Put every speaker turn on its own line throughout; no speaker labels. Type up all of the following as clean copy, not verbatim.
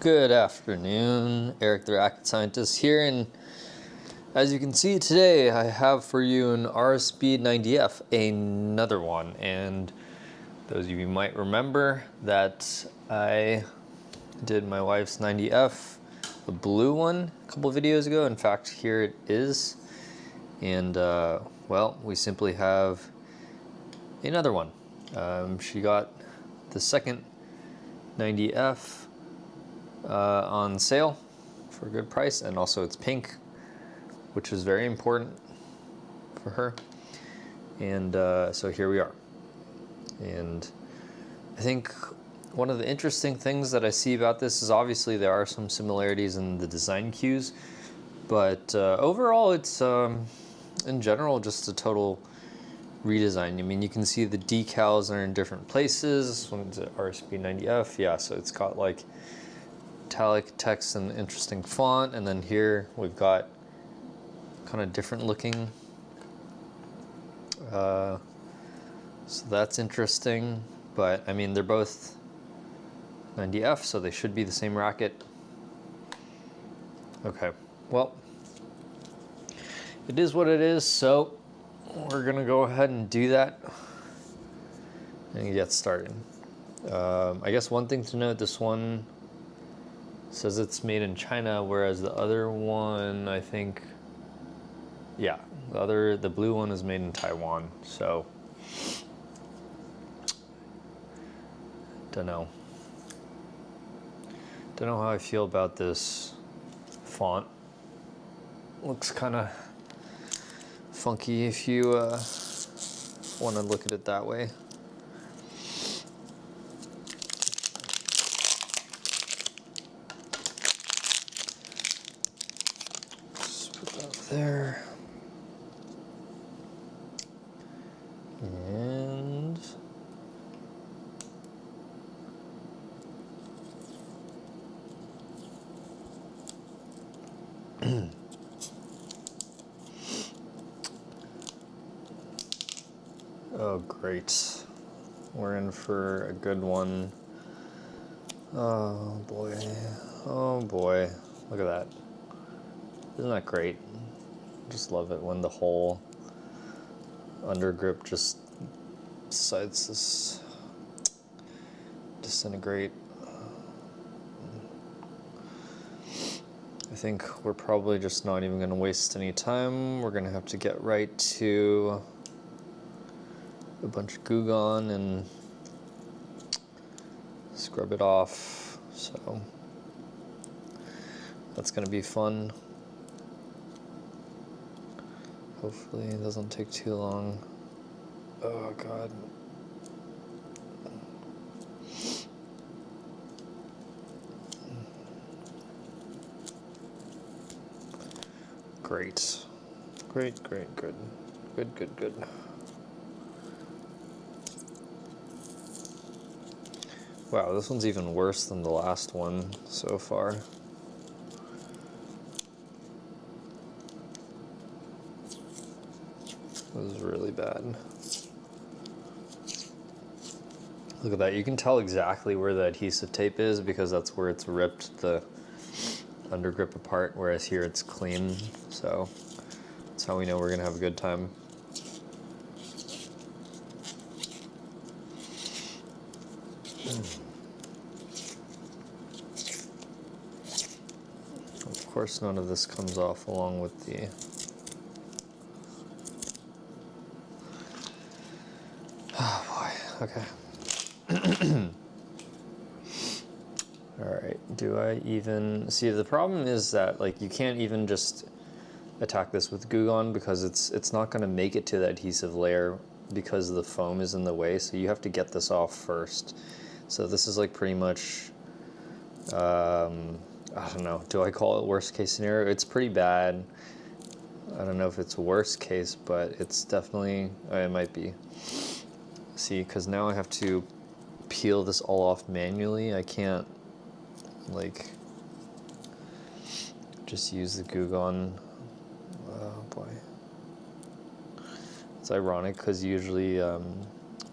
Good afternoon, Eric the Racket Scientist here, and as you can see today I have for you an Auraspeed 90F, another one. And those of you might remember that I did my wife's 90F, the blue one, a couple videos ago. In fact, here it is. And well, we simply have another one. She got the second 90F on sale for a good price, and also it's pink, which is very important for her. And so here we are. And I think one of the interesting things that I see about this is obviously there are some similarities in the design cues, but overall it's in general just a total redesign. I mean, you can see the decals are in different places. This one's an Auraspeed 90F, yeah, so it's got like italic text and interesting font, and then here we've got kind of different looking, so that's interesting. But I mean, they're both 90F, so they should be the same racket. Okay, well, it is what it is, so we're gonna go ahead and do that and get started. I guess one thing to note, this one says it's made in China, whereas the other one, I think, yeah, the blue one is made in Taiwan. So don't know how I feel about this font. Looks kind of funky if you want to look at it that way. There. And oh great, we're in for a good one. Oh boy, look at that. Isn't that great? Just love it when the whole undergrip just decides to disintegrate. I think we're probably just not even going to waste any time. We're going to have to get right to a bunch of Goo Gone and scrub it off. So that's going to be fun. Hopefully it doesn't take too long. Oh God. Great. Great, great, good. Good, good, good. Wow, this one's even worse than the last one so far. This is really bad. Look at that. You can tell exactly where the adhesive tape is because that's where it's ripped the undergrip apart, whereas here it's clean. So that's how we know we're going to have a good time. Of course, none of this comes off along with the okay. All right, do I even see? The problem is that like you can't even just attack this with Goo Gone because it's not going to make it to the adhesive layer because the foam is in the way. So you have to get this off first. So this is like pretty much I don't know, do I call it worst case scenario? It's pretty bad. I don't know if it's worst case, but it's definitely, it might be. See, because now I have to peel this all off manually. I can't like just use the Goo Gone. Oh boy. It's ironic because usually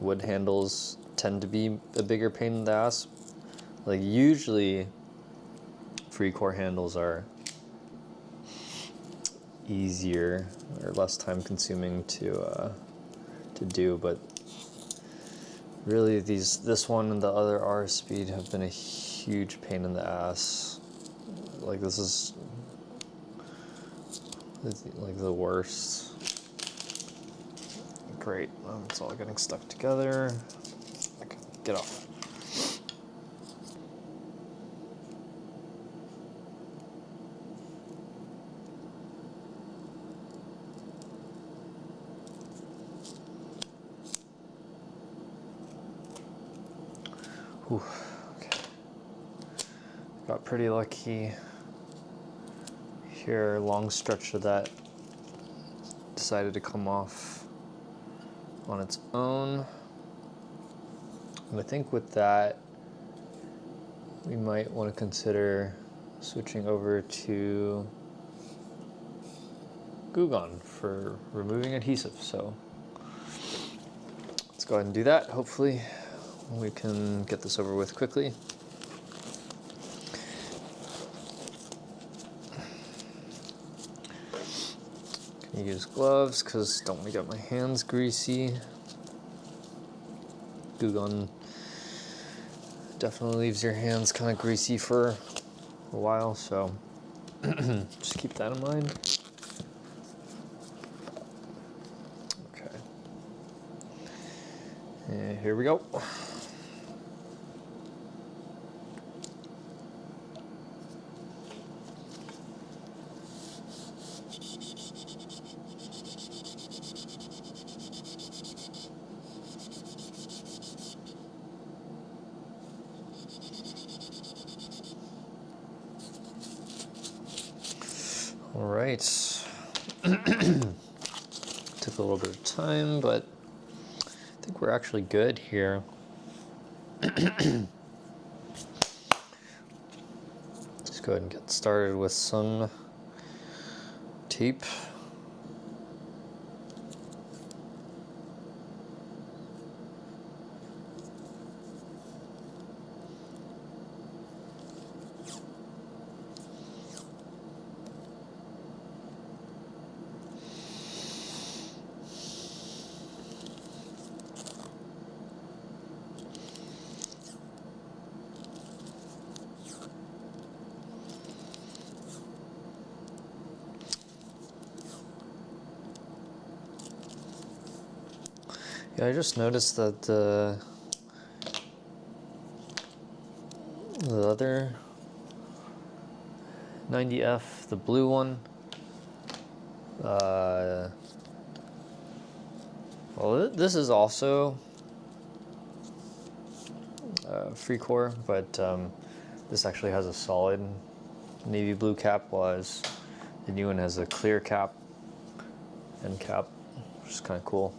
wood handles tend to be a bigger pain in the ass. Like usually free core handles are easier or less time consuming to do, but really this one and the other Auraspeed have been a huge pain in the ass. Like this is like the worst. Great, it's all getting stuck together. Okay, get off. Whew. Okay. Got pretty lucky here. Long stretch of that decided to come off on its own. And I think with that, we might want to consider switching over to Glue Gun for removing adhesive. So let's go ahead and do that. Hopefully we can get this over with quickly. Can use gloves because don't want to get my hands greasy. Glue gun definitely leaves your hands kind of greasy for a while, so just keep that in mind. Okay. And here we go. All right. Took a little bit of time, but I think we're actually good here. Let's go ahead and get started with some tape. Yeah, I just noticed that the other 90F, the blue one, well, this is also free core, but this actually has a solid navy blue cap, whereas the new one has a clear cap, end cap, which is kind of cool.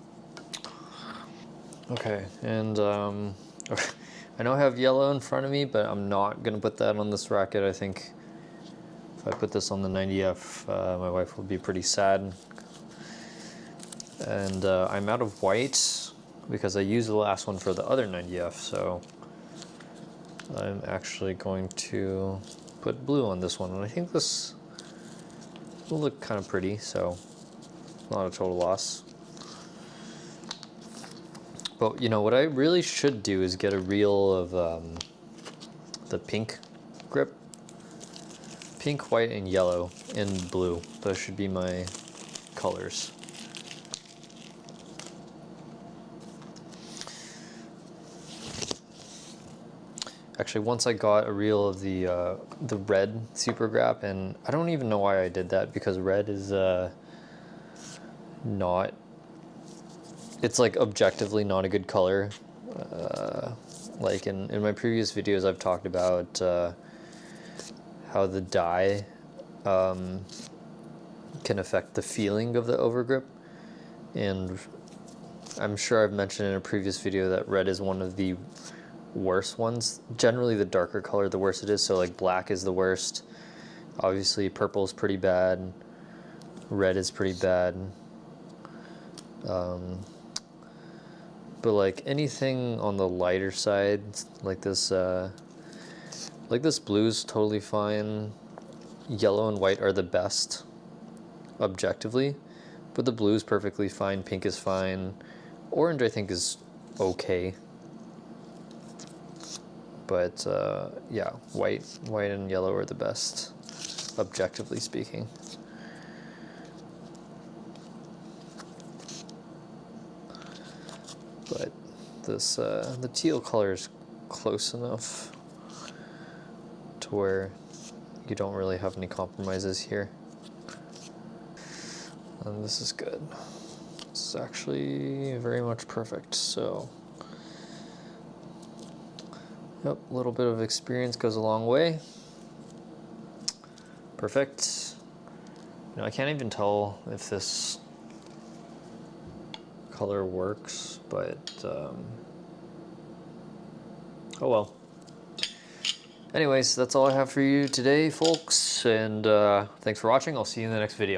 Okay, and I know I have yellow in front of me, but I'm not going to put that on this racket. I think if I put this on the 90F, my wife will be pretty sad. And I'm out of white because I used the last one for the other 90F, so I'm actually going to put blue on this one. And I think this will look kind of pretty, so not a total loss. But you know, what I really should do is get a reel of the pink grip. Pink, white, and yellow, and blue. Those should be my colors. Actually, once I got a reel of the red super grap, and I don't even know why I did that, because red is not... It's like objectively not a good color. Like in my previous videos, I've talked about how the dye can affect the feeling of the overgrip, and I'm sure I've mentioned in a previous video that red is one of the worst ones. Generally, the darker color, the worse it is. So like black is the worst. Obviously, purple is pretty bad. Red is pretty bad. But like anything on the lighter side, like this Like this blue's totally fine. Yellow and white are the best, objectively, but the blue's perfectly fine, pink is fine. Orange I think is okay. But yeah, white and yellow are the best, objectively speaking. But this the teal color is close enough to where you don't really have any compromises here. And this is good. This is actually very much perfect. So, yep, a little bit of experience goes a long way. Perfect. You know, I can't even tell if this color works, but oh well. Anyways, that's all I have for you today, folks, and thanks for watching. I'll see you in the next video.